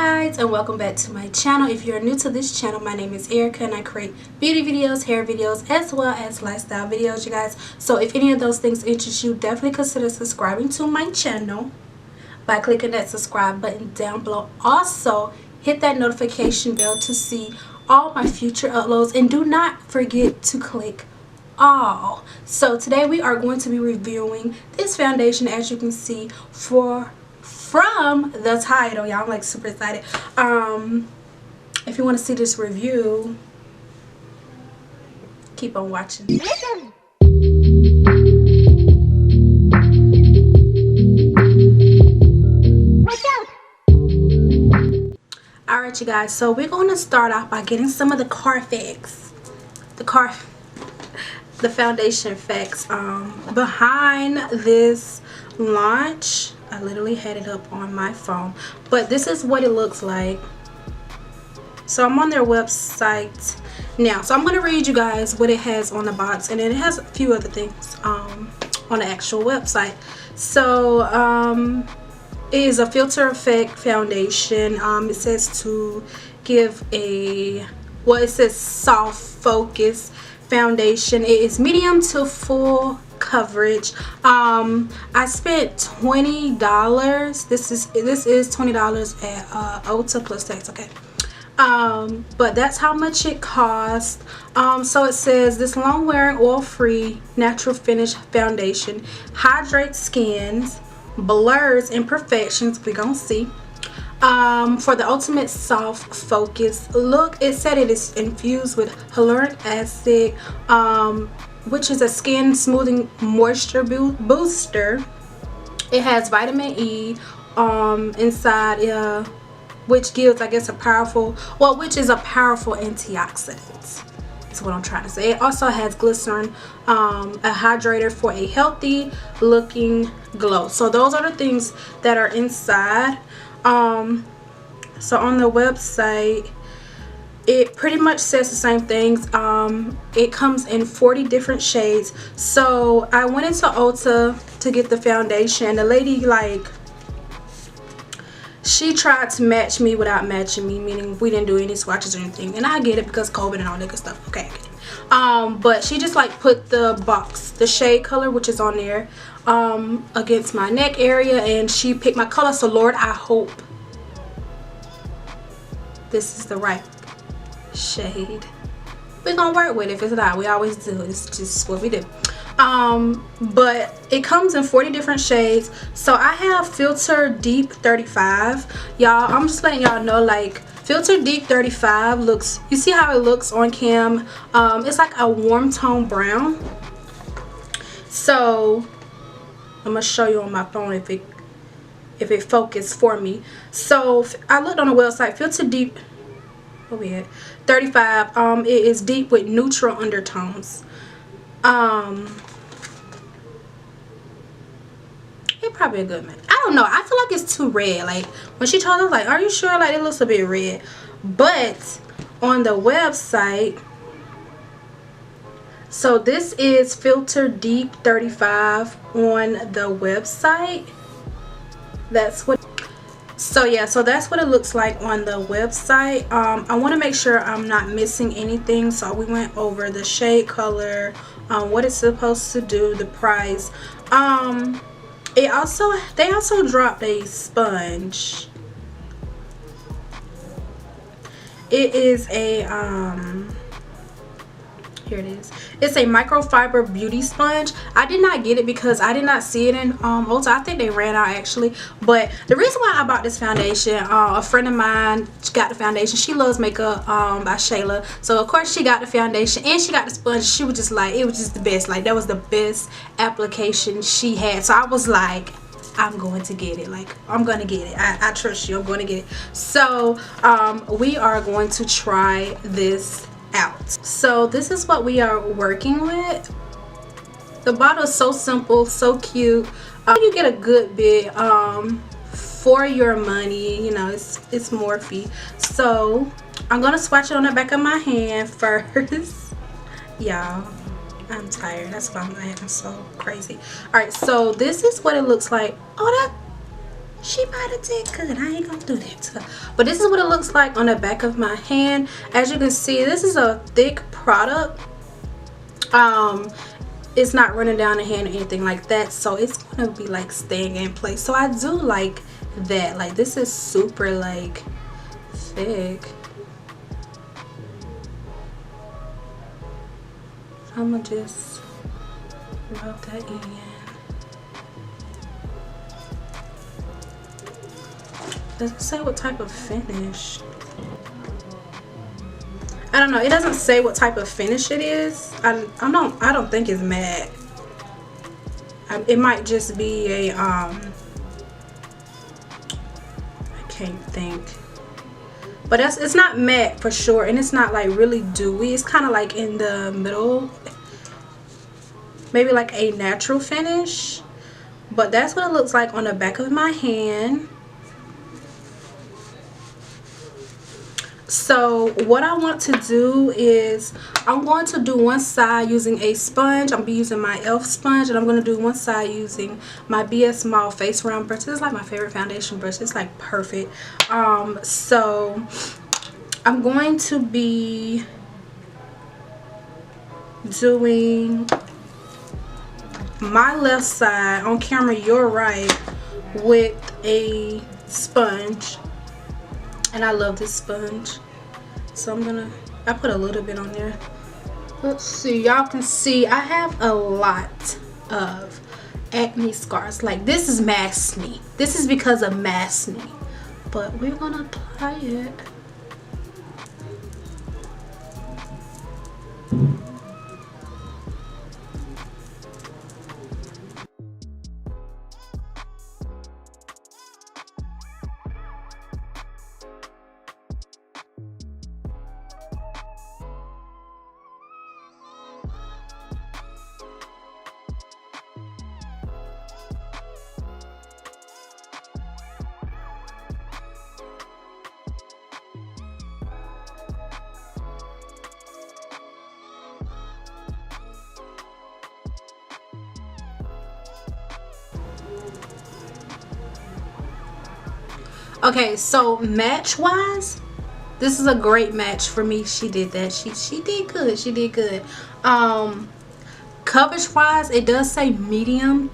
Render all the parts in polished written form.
guys, and welcome back to my channel. If you're new to this channel, my name is Erica and I create beauty videos, hair videos, as well as lifestyle videos, you guys. So if any of those things interest you, definitely consider subscribing to my channel by clicking that subscribe button down below. Also hit that notification bell to see all my future uploads, and do not forget to click all. So today we are going to be reviewing this foundation, as you can see, from the title. Y'all, I'm like super excited. If you want to see this review, keep on watching. Alright, you guys, so we're going to start off by getting some of the car facts, the foundation facts behind this launch. I literally had it up on my phone, but this is what it looks like. So I'm on their website now, so I'm going to read you guys what it has on the box, and then it has a few other things on the actual website. So it is a filter effect foundation. It says to give a, well, it says soft focus foundation. It is medium to full coverage. I spent $20. This is $20 at Ulta plus tax. Okay. But that's how much it cost. So it says this long wearing oil free natural finish foundation hydrates skins, blurs imperfections, we gonna see, for the ultimate soft focus look. It said it is infused with hyaluronic acid, which is a skin smoothing moisture booster. It has vitamin E inside, which gives, I guess, a powerful, well, which is a powerful antioxidant. That's what I'm trying to say. It also has glycerin, a hydrator for a healthy looking glow. So those are the things that are inside. So on the website, it pretty much says the same things. It comes in 40 different shades. So I went into Ulta to get the foundation. The lady, like, she tried to match me without matching me, meaning we didn't do any swatches or anything. And I get it because COVID and all that good stuff. Okay, I get it. But she just like put the shade color, which is on there, against my neck area, and she picked my color. So Lord, I hope this is the right shade. We're gonna work with it. If it's not, we always do. It's just what we do. But it comes in 40 different shades. So I have Filter Deep 35. Y'all, I'm just letting y'all know, like, Filter Deep 35 looks, you see how it looks on cam? It's like a warm tone brown. So I'm gonna show you on my phone if it focused for me. So I looked on the website. Filter Deep, what we at? 35. It is deep with neutral undertones. It probably a good match. I don't know. I feel like it's too red. Like, when she told us, like, are you sure? Like, it looks a bit red. But on the website, so this is Filter Deep 35 on the website. That's what. So yeah, so that's what it looks like on the website. I want to make sure I'm not missing anything. So we went over the shade color, what it's supposed to do, the price. They also dropped a sponge. It is a here it is. It's a microfiber beauty sponge. I did not get it because I did not see it in Ulta. I think they ran out actually. But the reason why I bought this foundation, a friend of mine got the foundation. She loves makeup by Shayla. So of course she got the foundation and she got the sponge. She was just like, it was just the best. Like, that was the best application she had. So I was like, I'm going to get it. Like, I'm going to get it. I trust you. I'm going to get it. So we are going to try this out. So this is what we are working with. The bottle is so simple, so cute. You get a good bit for your money. You know, it's Morphe. So I'm gonna swatch it on the back of my hand first. Y'all, I'm tired. That's why I'm so crazy. All right, so this is what it looks like. Oh, She might have did good. I ain't gonna do that to her. But this is what it looks like on the back of my hand. As you can see, this is a thick product. It's not running down the hand or anything like that, so it's gonna be like staying in place. So I do like that. Like, this is super like thick. I'm gonna just rub that in. Does it say what type of finish? I don't know. It doesn't say what type of finish it is. I don't think it's matte. It might just be a I can't think. But it's not matte for sure, and it's not like really dewy. It's kind of like in the middle, maybe like a natural finish. But that's what it looks like on the back of my hand. So what I want to do is I'm going to do one side using a sponge. I'm going to be using my e.l.f. sponge, and I'm going to do one side using my BS Small Face Round brush. This is like my favorite foundation brush. It's like perfect. So I'm going to be doing my left side on camera, your right, with a sponge. And I love this sponge, so I put a little bit on there. Let's see, y'all can see I have a lot of acne scars. Like, this is maskne. This is because of maskne, but we're gonna apply it. Okay, so match wise, this is a great match for me. She did that. She did good. She did good. Coverage wise, it does say medium.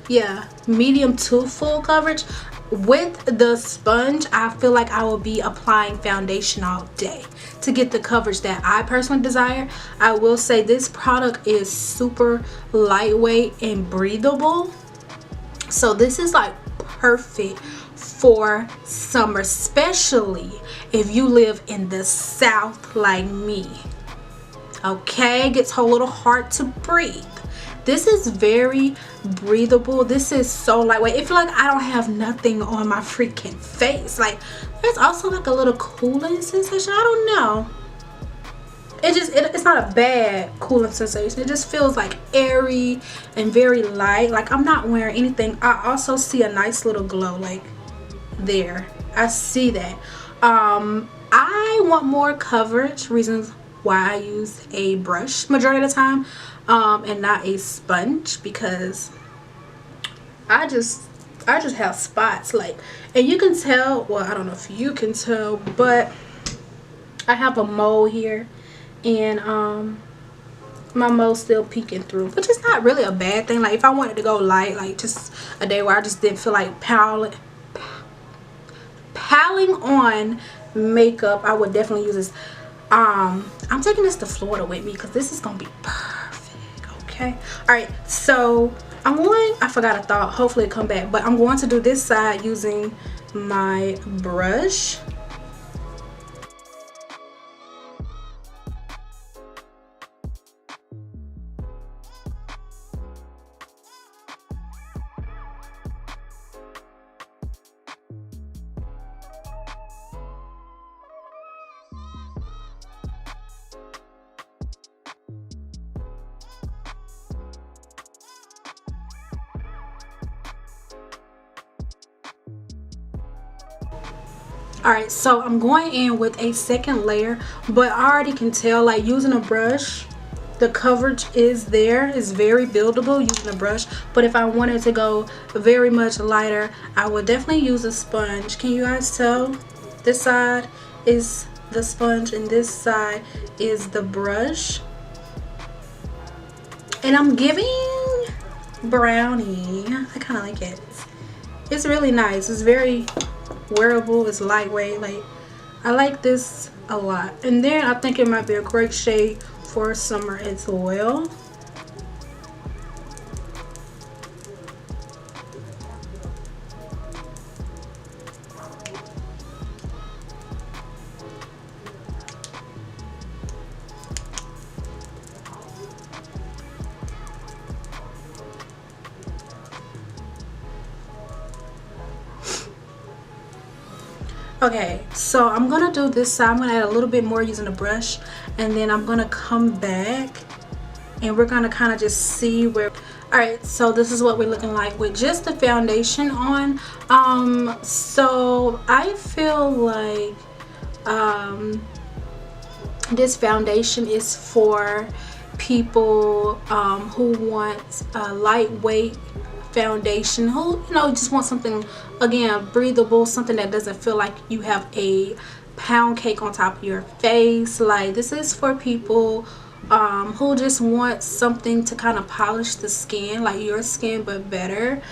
Yeah, medium to full coverage. With the sponge, I feel like I will be applying foundation all day to get the coverage that I personally desire. I will say this product is super lightweight and breathable. So this is like perfect for summer, especially if you live in the South like me. Okay, it gets a little hard to breathe. This is very breathable. This is so lightweight. It feels like I don't have nothing on my freaking face. Like, there's also like a little cooling sensation. I don't know. It's not a bad cooling sensation. It just feels like airy and very light. Like, I'm not wearing anything. I also see a nice little glow like there. I see that. I want more coverage, reasons why I use a brush majority of the time, and not a sponge, because I just have spots, like, and you can tell, well, I don't know if you can tell, but I have a mole here, and my mole's still peeking through, which is not really a bad thing. Like, if I wanted to go light, like just a day where I just didn't feel like piling on makeup, I would definitely use this. I'm taking this to Florida with me because this is gonna be perfect. Okay, all right, so I forgot a thought, hopefully it come back, but I'm going to do this side using my brush. Alright, so I'm going in with a second layer, but I already can tell, like, using a brush, the coverage is there. It's very buildable using a brush, but if I wanted to go very much lighter, I would definitely use a sponge. Can you guys tell? This side is the sponge and this side is the brush, and I'm giving brownie. I kind of like it. It's really nice. It's very wearable. It's lightweight. Like, I like this a lot. And then I think it might be a great shade for summer as well. Okay, so I'm gonna do this side. I'm gonna add a little bit more using a brush, and then I'm gonna come back and we're gonna kind of just see where. All right, so this is what we're looking like with just the foundation on. So I feel like this foundation is for people who want a lightweight foundation, who, you know, just want something, again, breathable, something that doesn't feel like you have a pound cake on top of your face. Like, this is for people who just want something to kind of polish the skin, like your skin, but better.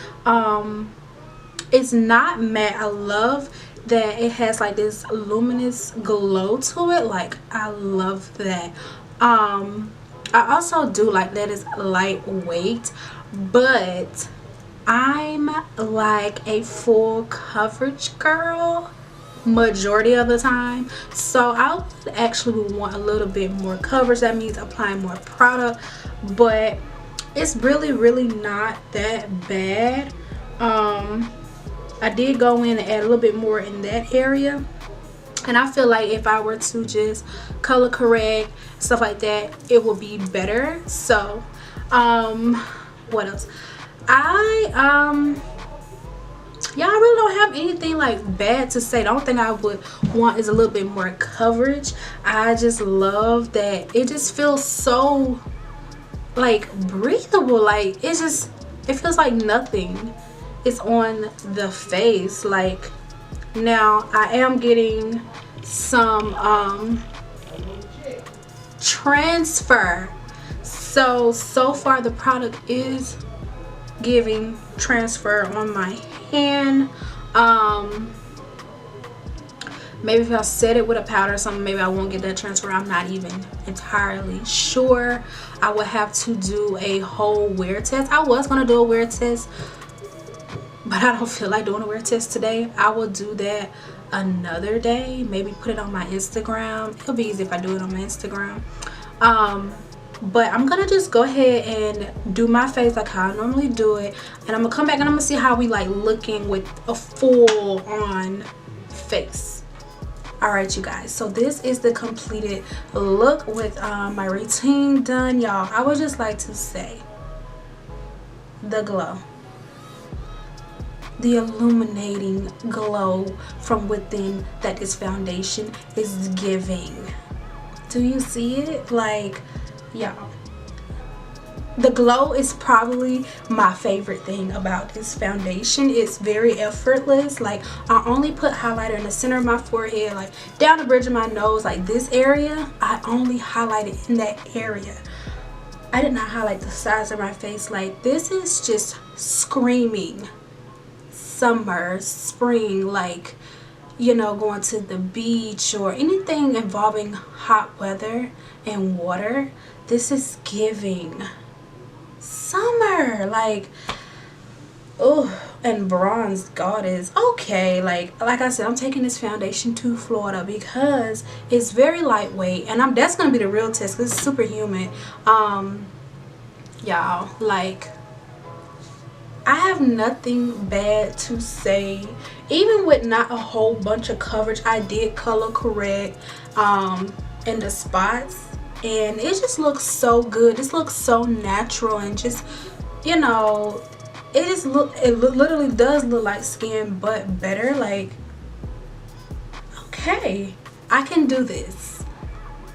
It's not matte. I love that it has like this luminous glow to it. Like, I love that. I also do like that it's lightweight, but I'm like a full coverage girl majority of the time, so I would actually want a little bit more coverage. That means applying more product, but it's really not that bad. I did go in and add a little bit more in that area, and I feel like if I were to just color correct, stuff like that, it would be better. So what else? Yeah, I really don't have anything like bad to say. The only thing I would want is a little bit more coverage. I just love that it just feels so like breathable. Like, it feels like nothing is on the face. Like, now I am getting some transfer. So far the product is giving transfer on my hand. Maybe if I set it with a powder or something, maybe I won't get that transfer. I'm not even entirely sure. I would have to do a whole wear test. I was gonna do a wear test, but I don't feel like doing a wear test today. I will do that another day. Maybe put it on my Instagram. It'll be easy if I do it on my Instagram. But I'm gonna just go ahead and do my face like how I normally do it, and I'm gonna come back and I'm gonna see how we like looking with a full on face. All right, you guys, so this is the completed look with my routine done, y'all. I would just like to say the glow, the illuminating glow from within that this foundation is giving. Do you see it? Like, y'all, the glow is probably my favorite thing about this foundation. It's very effortless. Like, I only put highlighter in the center of my forehead, like down the bridge of my nose, like this area. I only highlighted in that area. I did not highlight the sides of my face. Like, this is just screaming summer, spring, like, you know, going to the beach or anything involving hot weather and water. This is giving summer. Like, oh, and bronze goddess. Okay, like I said, I'm taking this foundation to Florida because it's very lightweight, and that's gonna be the real test because it's super humid. Y'all, like, I have nothing bad to say. Even with not a whole bunch of coverage, I did color correct in the spots, and it just looks so good. This looks so natural, and just, you know, it literally does look like skin, but better. Like, okay, I can do this.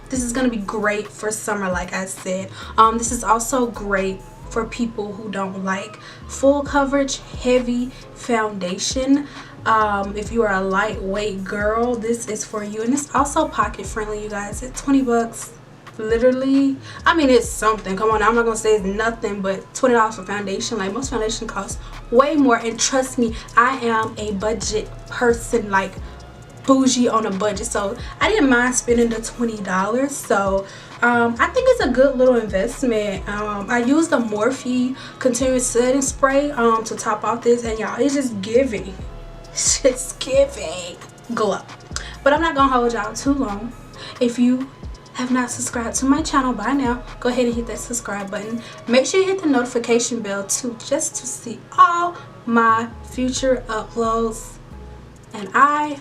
This is going to be great for summer, like I said. This is also great for people who don't like full coverage, heavy foundation. If you are a lightweight girl, this is for you. And it's also pocket friendly, you guys. It's 20 bucks. Literally, I mean, it's something. Come on, I'm not gonna say it's nothing, but $20 for foundation. Like, most foundation costs way more. And trust me, I am a budget person, like bougie on a budget, so I didn't mind spending the $20. So I think it's a good little investment. I used the Morphe continuous setting spray to top off this, and y'all, it's just giving. It's just giving glow. But I'm not gonna hold y'all too long. If you have not subscribed to my channel by now, go ahead and hit that subscribe button. Make sure you hit the notification bell too, just to see all my future uploads. And I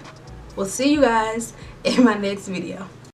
will see you guys in my next video.